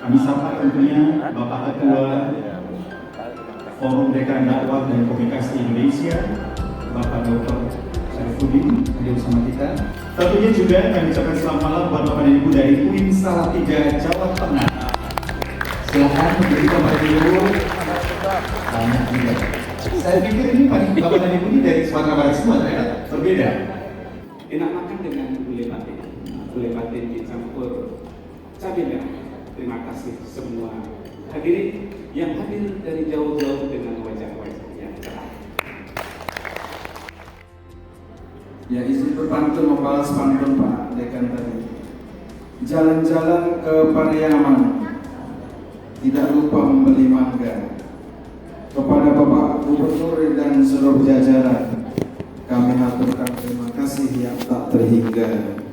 Kami sapa tentunya Bapak Ketua Forum Dekan Dakwah dan Komunikasi Indonesia, Bapak Dr. Syarifudin hadir bersama kita. Tentunya juga kami ucapkan selamat malam buat Bapak dan Ibu dari UIN Salatiga, Jawa Tengah. Silakan berdiri Bapak dan Ibu. Banyak juga. Saya pikir ini Bapak dan Ibu ini dari Sumatera Barat semua, ternyata berbeda. Enak makan dengan gulai batin dicampur cabai merah. Terima kasih semua hadirin yang hadir dari jauh-jauh dengan wajah-wajah yang cerah. Ya, izin berpantun membalas pantun Pak Dekan tadi. Jalan-jalan ke Pariaman, tidak lupa membeli mangga. Kepada Bapak Gubernur dan seluruh jajaran, kami haturkan terima kasih yang tak terhingga.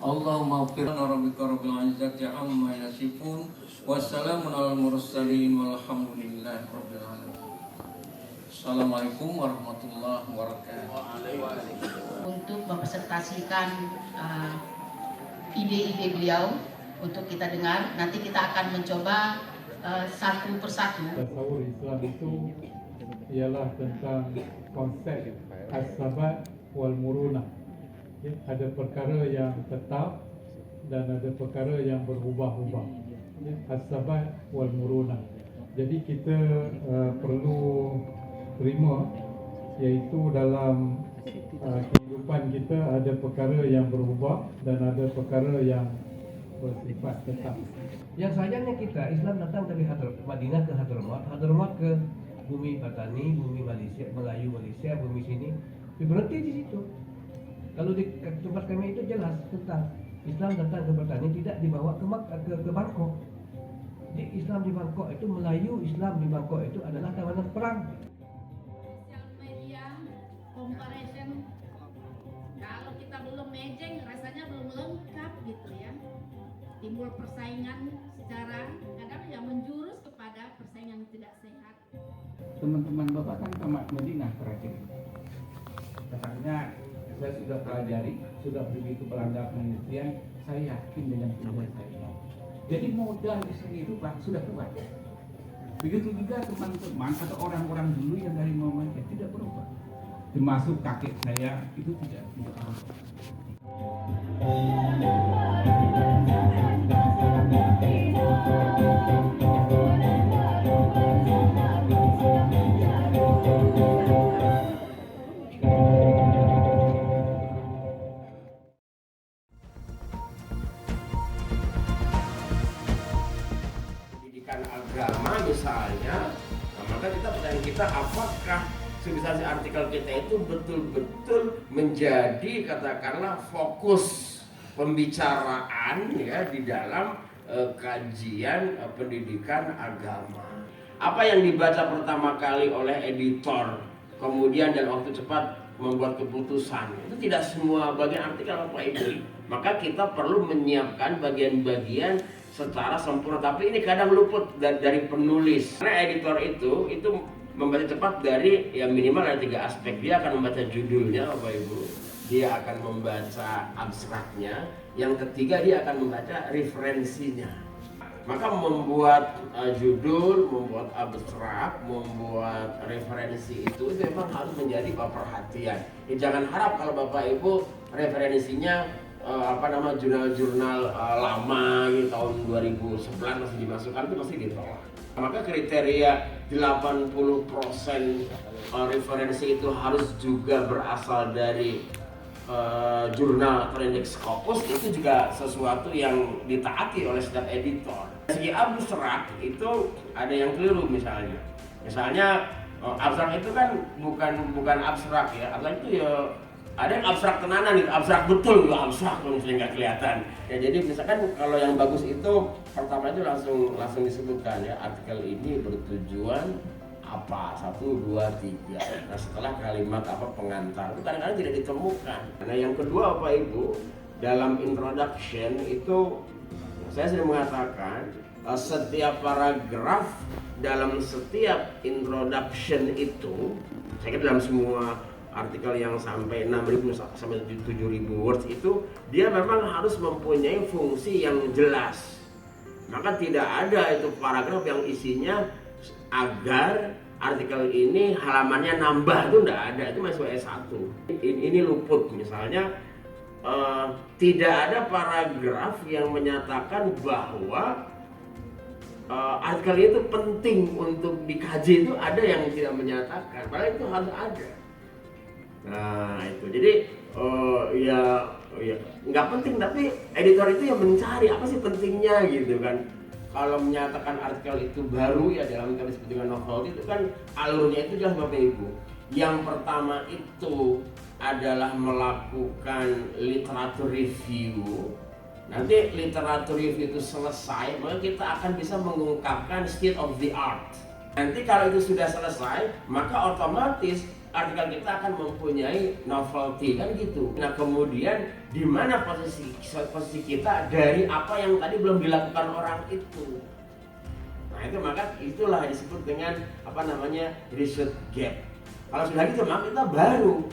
Allahumma firna rabbika rabbil izzati amma yasifun wassalamun alal mursalin walhamdulillahi rabbil alamin. Assalamualaikum warahmatullahi wabarakatuh. Untuk mempresentasikan ide-ide beliau untuk kita dengar, nanti kita akan mencoba satu persatu. Tasawur Islam itu ialah tentang konsep as-sabat wal murunah. Ya, ada perkara yang tetap dan ada perkara yang berubah-ubah. Ya, as-sabat wal murunah. Jadi kita perlu terima, iaitu dalam kehidupan kita ada perkara yang berubah dan ada perkara yang bersifat tetap. Yang sayangnya kita Islam datang dari Madinah ke Hadramaut, Hadramaut ke bumi Patani, bumi Malaysia, Melayu Malaysia, bumi sini berhenti di situ. Kalau di tempat kami itu jelas tentang Islam datang ke Patani, tidak dibawa ke Bangkok. Di Islam di Bangkok itu Melayu, Islam di Bangkok itu adalah tawanan perang. Sosial media comparison, kalau kita belum mejeng rasanya belum lengkap gitu ya. Timbul persaingan secara kadang yang menjurus kepada persaingan tidak sehat. Teman-teman Bapak kan ke Madinah terakhir. Katanya saya sudah pelajari, sudah pergi ke Belanda penelitian, saya yakin dengan ilmu saya. Jadi modal kehidupan sudah kuat. Begitu juga teman-teman atau orang-orang dulu yang dari Muhammadiyah tidak berubah. Termasuk kakek saya itu tidak berubah. Agama misalnya, nah maka pertanyaan kita apakah civilisasi artikel kita itu betul-betul menjadi katakanlah fokus pembicaraan ya di dalam kajian pendidikan agama. Apa yang dibaca pertama kali oleh editor, kemudian dan waktu cepat membuat keputusan, itu tidak semua bagian artikel apa itu. Maka kita perlu menyiapkan bagian-bagian secara sempurna, tapi ini kadang luput dari penulis. Karena editor itu membaca cepat dari ya minimal ada 3 aspek. Dia akan membaca judulnya Bapak Ibu, dia akan membaca abstraknya, yang ketiga dia akan membaca referensinya. Maka membuat judul, membuat abstrak, membuat referensi itu memang harus menjadi perhatian. Jangan harap kalau Bapak Ibu referensinya jurnal-jurnal lama gitu, tahun 2011 masih dimasukkan, itu pasti ditolak. Maka kriteria 80% referensi itu harus juga berasal dari jurnal atau indeks Scopus, itu juga sesuatu yang ditaati oleh setiap editor. Dari segi abstrak itu ada yang keliru misalnya. Abstrak itu kan bukan abstrak ya. Abstrak itu ya ada yang abstrak tenanan nih, abstrak betul juga abstrak kalau misalnya nggak kelihatan. Ya jadi misalkan kalau yang bagus itu pertama itu langsung disebutkan ya, artikel ini bertujuan apa, 1, 2, 3. Nah setelah kalimat pengantar itu kadang-kadang tidak ditemukan. Nah yang kedua Bapak Ibu, dalam introduction itu saya sering mengatakan setiap paragraf dalam setiap introduction itu, saya kira dalam semua artikel yang sampai 6.000 sampai 7.000 words itu dia memang harus mempunyai fungsi yang jelas. Maka tidak ada itu paragraf yang isinya agar artikel ini halamannya nambah, itu enggak ada, itu masuk S1. Ini luput misalnya tidak ada paragraf yang menyatakan bahwa artikel itu penting untuk dikaji, itu ada yang tidak menyatakan, padahal itu harus ada. Nah itu jadi ya nggak penting, tapi editor itu yang mencari apa sih pentingnya gitu kan. Kalau menyatakan artikel itu baru ya dalam kali seperti dengan novel itu kan alurnya itu jelas Bapak Ibu. Yang pertama itu adalah melakukan literatur review. Nanti literatur review itu selesai, maka kita akan bisa mengungkapkan state of the art. Nanti kalau itu sudah selesai, maka otomatis artikel kita akan mempunyai novelty kan gitu. Nah kemudian di mana posisi kita dari apa yang tadi belum dilakukan orang itu. Nah itu maka itulah disebut dengan research gap. Kalau sudah gitu maka kita baru.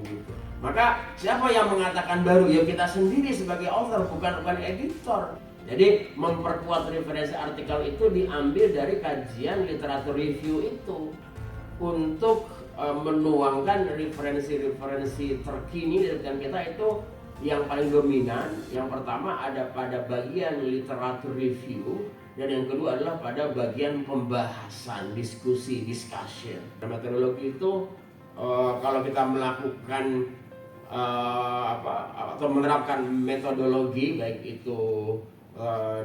Gitu. Maka siapa yang mengatakan baru? Ya kita sendiri sebagai author, bukan editor. Jadi memperkuat referensi artikel itu diambil dari kajian literatur review itu untuk menuangkan referensi-referensi terkini dan kita itu yang paling dominan. Yang pertama ada pada bagian literatur review dan yang kedua adalah pada bagian pembahasan, discussion. Metodologi itu kalau kita melakukan atau menerapkan metodologi baik itu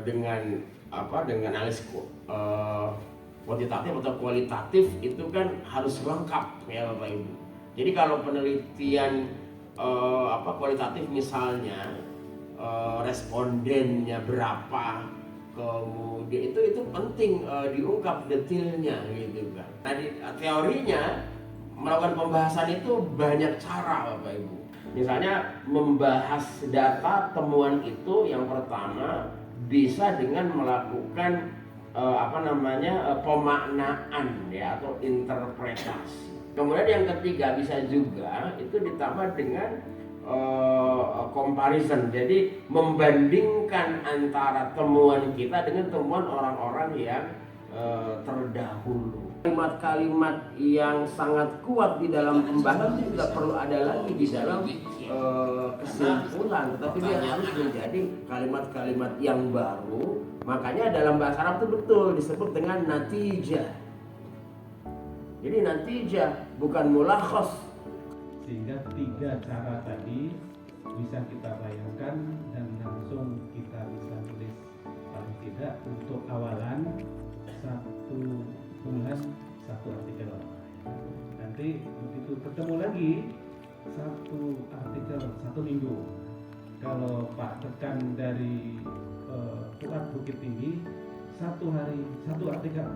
dengan analisis kuantitatif atau kualitatif itu kan harus lengkap ya Bapak Ibu. Jadi kalau penelitian kualitatif misalnya respondennya berapa, kemudian itu penting diungkap detailnya gitu kan. Tadi teorinya melakukan pembahasan itu banyak cara Bapak Ibu. Misalnya membahas data temuan itu yang pertama bisa dengan melakukan pemaknaan ya atau interpretasi. Kemudian yang ketiga bisa juga itu ditambah dengan comparison. Jadi membandingkan antara temuan kita dengan temuan orang-orang yang terdahulu. Kalimat-kalimat yang sangat kuat di dalam pembahasan itu tidak perlu ada lagi di dalam kesimpulan, tetapi dia harus menjadi kalimat-kalimat yang baru. Makanya dalam bahasa Arab itu betul disebut dengan natijah. Jadi natijah bukan mulakhas. Sehingga 3 cara tadi bisa kita bayangkan dan langsung kita bisa tulis paling tidak untuk awalan 1 bulan 1 artikel. Nanti begitu ketemu lagi 1 artikel 1 minggu. Kalau Pak tekan dari Fuad Bukit Tinggi 1 hari 1 artikel.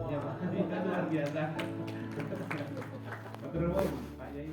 Ya Pak, ini kan luar biasa. Pak Yai.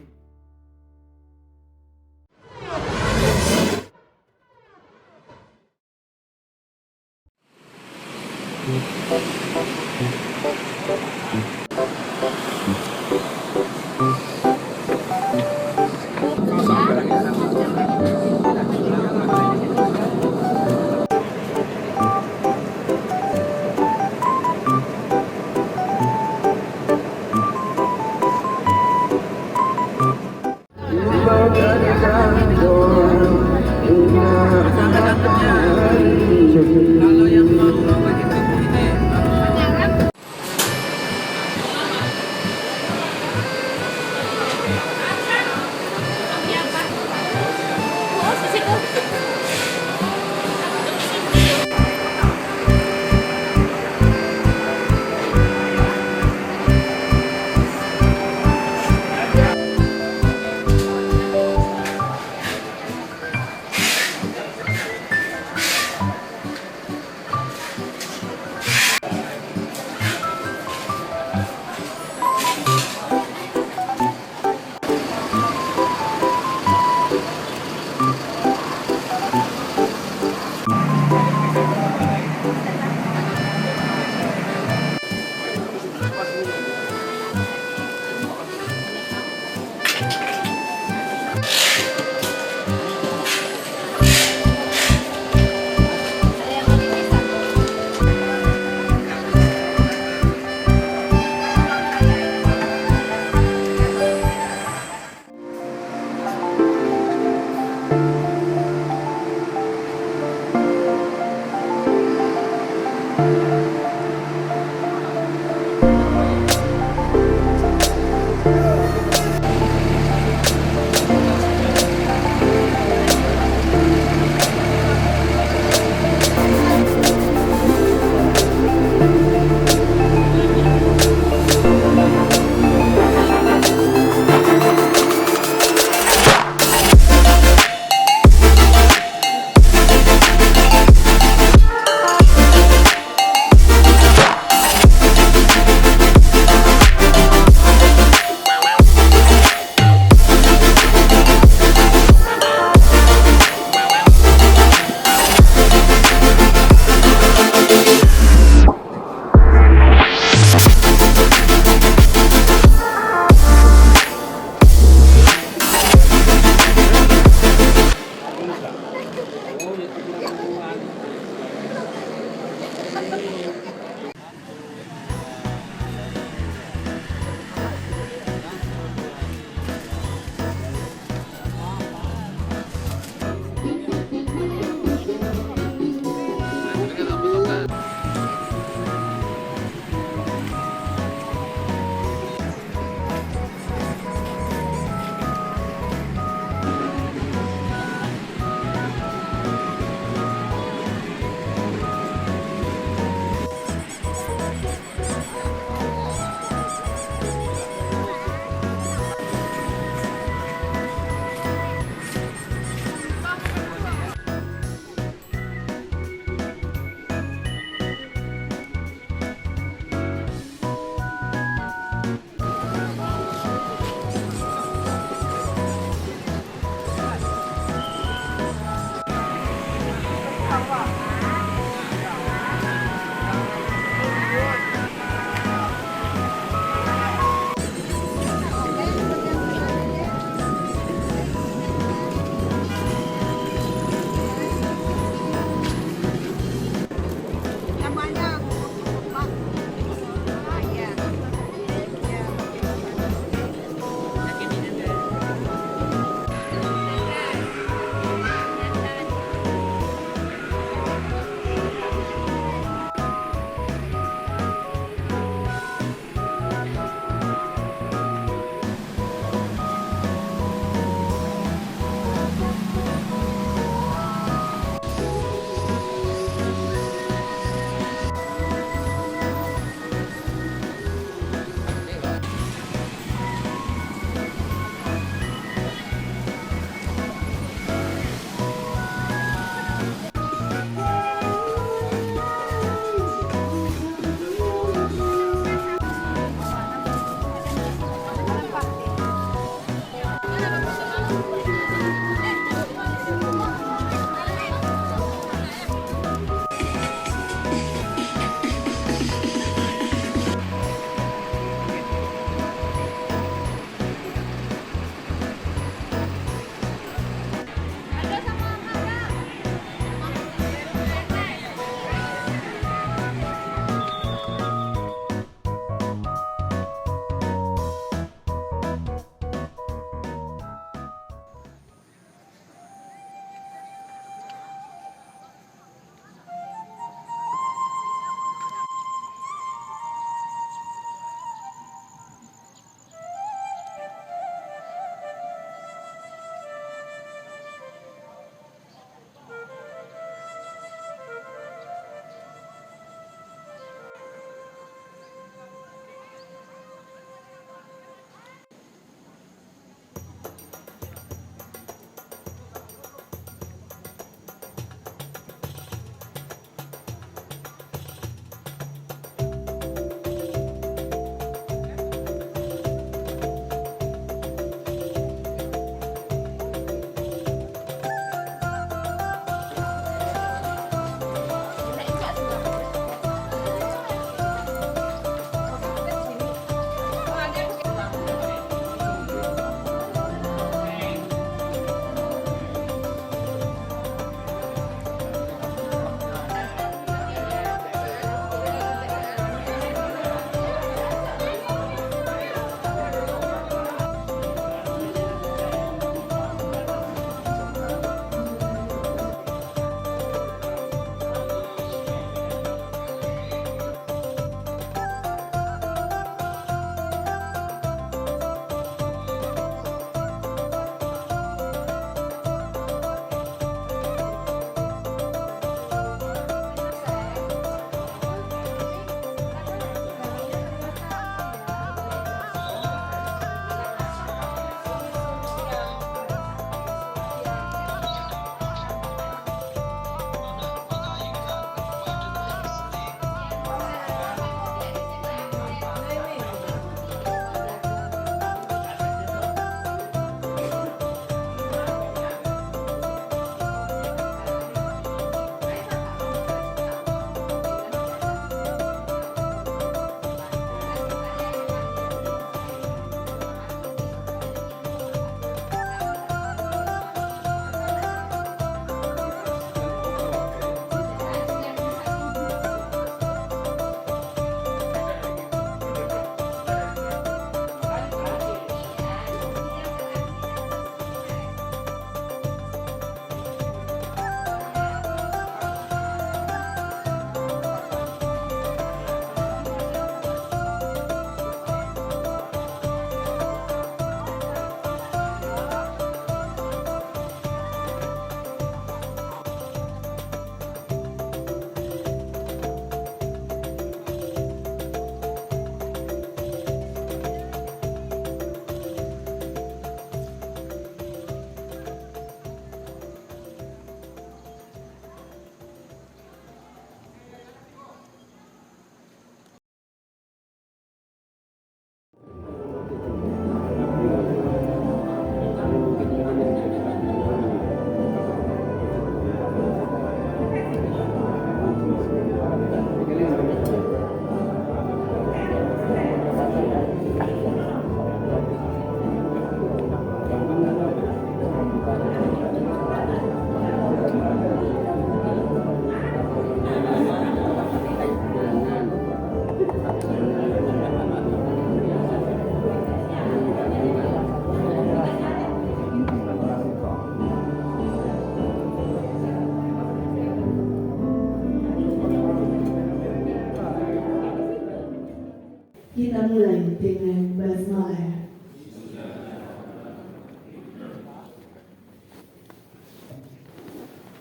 Kita mulai dengan basmalah.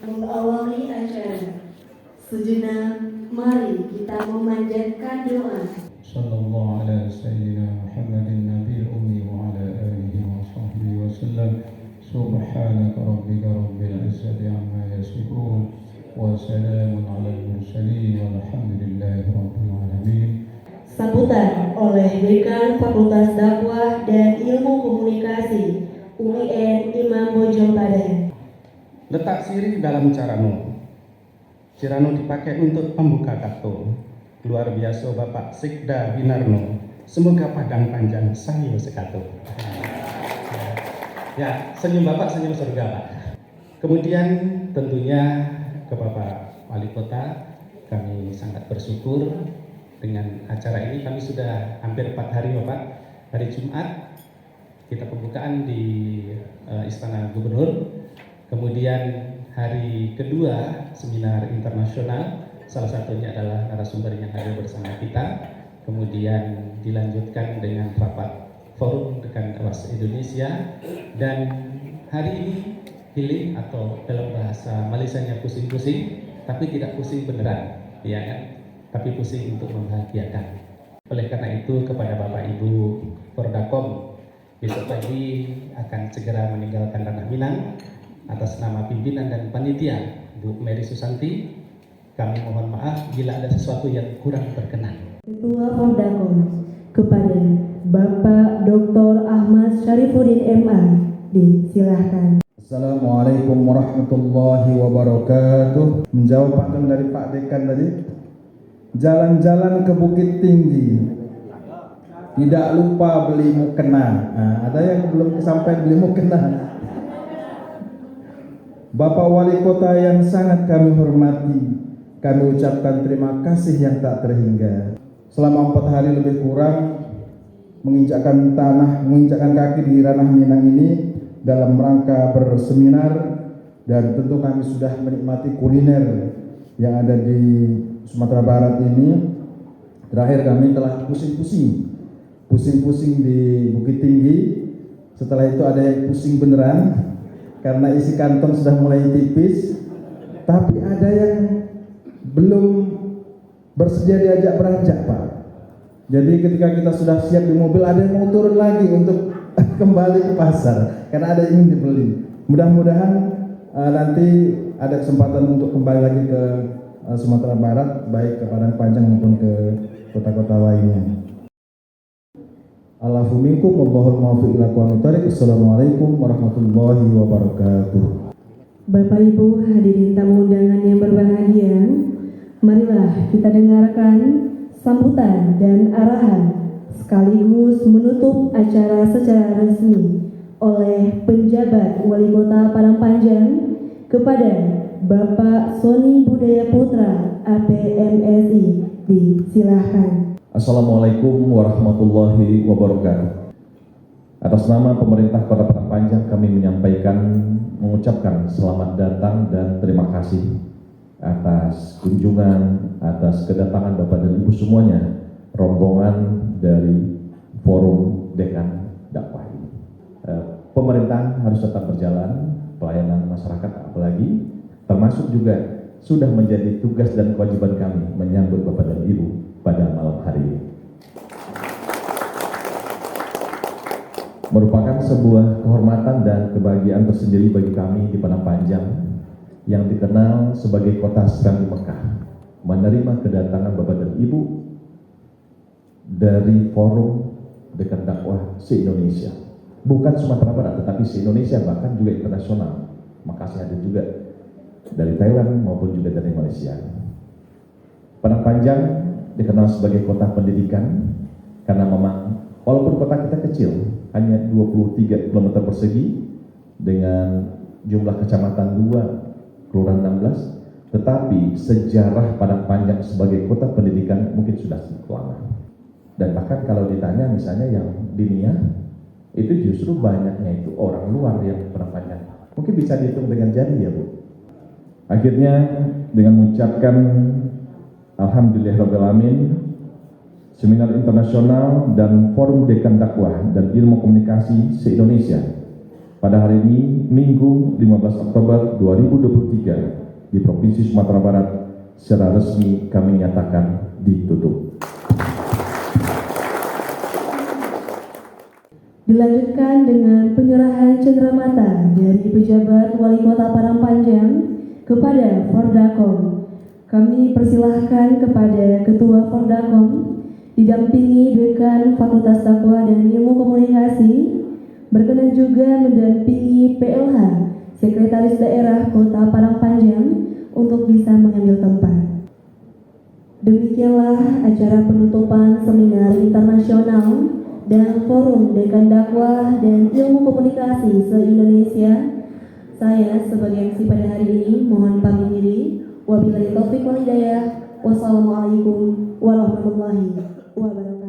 Mengawali acara, sejenak mari kita memanjatkan doa. Sallallahu ala sayyidina Muhammadin nabiyil ummi wa ala alihi wa sahbihi wa sallam. Subhanaka rabbika rabbil izzati amma yasifun wa salamun alal mursalin walhamdulillahi rabbil alamin. Sambutan oleh Dekan Fakultas Dakwah dan Ilmu Komunikasi UIN Imam Bojongpadang. Letak sirih dalam caramu. Cirano dipakai untuk pembuka kartu. Luar biasa Bapak Sikda Winarno. Semoga padang panjang sayu sekatu. Ya, senyum Bapak senyum surga Pak. Kemudian tentunya ke Bapak Wali Kota, kami sangat bersyukur dengan acara ini. Kami sudah hampir 4 hari Bapak. Hari Jumat kita pembukaan di Istana Gubernur. Kemudian hari kedua seminar internasional, salah satunya adalah narasumber yang hadir bersama kita. Kemudian dilanjutkan dengan rapat forum Dekan Dakwah Indonesia. Dan hari ini healing atau dalam bahasa Malaysianya pusing-pusing, tapi tidak pusing beneran, ya kan? Tapi pusing untuk membahagiakan. Oleh karena itu kepada Bapak Ibu Pordakom, besok pagi akan segera meninggalkan Tanah Minang. Atas nama pimpinan dan panitia Bu Mary Susanti, kami mohon maaf bila ada sesuatu yang kurang berkenan. Ketua Pordakom kepada Bapak Dr. Ahmad Syarifuddin MA, disilahkan. Assalamualaikum warahmatullahi wabarakatuh. Menjawab pantun dari Pak Dekan tadi, jalan-jalan ke Bukit Tinggi, tidak lupa beli mukena. Nah, ada yang belum sampai beli mukena. Bapak Wali Kota yang sangat kami hormati, kami ucapkan terima kasih yang tak terhingga. Selama 4 hari lebih kurang menginjakkan kaki di ranah Minang ini dalam rangka berseminar, dan tentu kami sudah menikmati kuliner yang ada di Sumatera Barat ini. Terakhir kami telah pusing-pusing di Bukit Tinggi. Setelah itu ada yang pusing beneran karena isi kantong sudah mulai tipis, tapi ada yang belum bersedia diajak beranjak Pak. Jadi ketika kita sudah siap di mobil, ada yang mau turun lagi untuk kembali ke pasar karena ada yang ingin dibeli. Mudah-mudahan nanti ada kesempatan untuk kembali lagi ke Sumatera Barat, baik ke Padang Panjang maupun ke kota-kota lainnya. Allahu minkum wallahul muwaffiq ila aqwamit thoriq. Assalamualaikum warahmatullahi wabarakatuh. Bapak Ibu hadirin tamu undangan yang berbahagia, marilah kita dengarkan sambutan dan arahan sekaligus menutup acara secara resmi oleh penjabat Wali Kota Padang Panjang kepada Bapak Sony Budaya Putra APMSI, disilahkan. Assalamualaikum warahmatullahi wabarakatuh. Atas nama pemerintah Kota Padang Panjang kami mengucapkan selamat datang dan terima kasih atas kunjungan, atas kedatangan Bapak dan Ibu semuanya, rombongan dari Forum Dekan Dakwah ini. Pemerintahan harus tetap berjalan, pelayanan masyarakat apalagi, termasuk juga sudah menjadi tugas dan kewajiban kami menyambut Bapak dan Ibu pada malam hari ini. Merupakan sebuah kehormatan dan kebahagiaan tersendiri bagi kami di Padang Panjang yang dikenal sebagai kota Serambi Mekah, menerima kedatangan Bapak dan Ibu dari Forum Dekan Dakwah se-Indonesia. Bukan Sumatera Barat, tetapi se-Indonesia, bahkan juga internasional. Makasih hadir juga dari Thailand maupun juga dari Malaysia. Padang Panjang dikenal sebagai kota pendidikan karena memang walaupun kota kita kecil, hanya 23 km persegi dengan jumlah kecamatan 2, kelurahan 16, tetapi sejarah Padang Panjang sebagai kota pendidikan mungkin sudah lama. Dan bahkan kalau ditanya misalnya yang dinia, itu justru banyaknya itu orang luar yang Padang Panjang. Mungkin bisa dihitung dengan jari ya Bu. Akhirnya dengan mengucapkan Alhamdulillahirrahmanirrahim, Seminar Internasional dan Forum Dekan Dakwah dan Ilmu Komunikasi se-Indonesia pada hari ini, Minggu 15 Oktober 2023 di Provinsi Sumatera Barat secara resmi kami nyatakan ditutup. Dilanjutkan dengan penyerahan cenderamata dari pejabat Wali Kota Parangpanjang kepada Fordakom. Kami persilahkan kepada Ketua Fordakom didampingi Dekan Fakultas Dakwah dan Ilmu Komunikasi, berkenan juga mendampingi PLH Sekretaris Daerah Kota Parangpanjang untuk bisa mengambil tempat. Demikianlah acara penutupan Seminar Internasional dan Forum Dekan Dakwah dan Ilmu Komunikasi se-Indonesia. Saya sebagai MC pada hari ini mohon pamit diri. Wabillahi taufiq wal hidayah. Wassalamualaikum warahmatullahi wabarakatuh.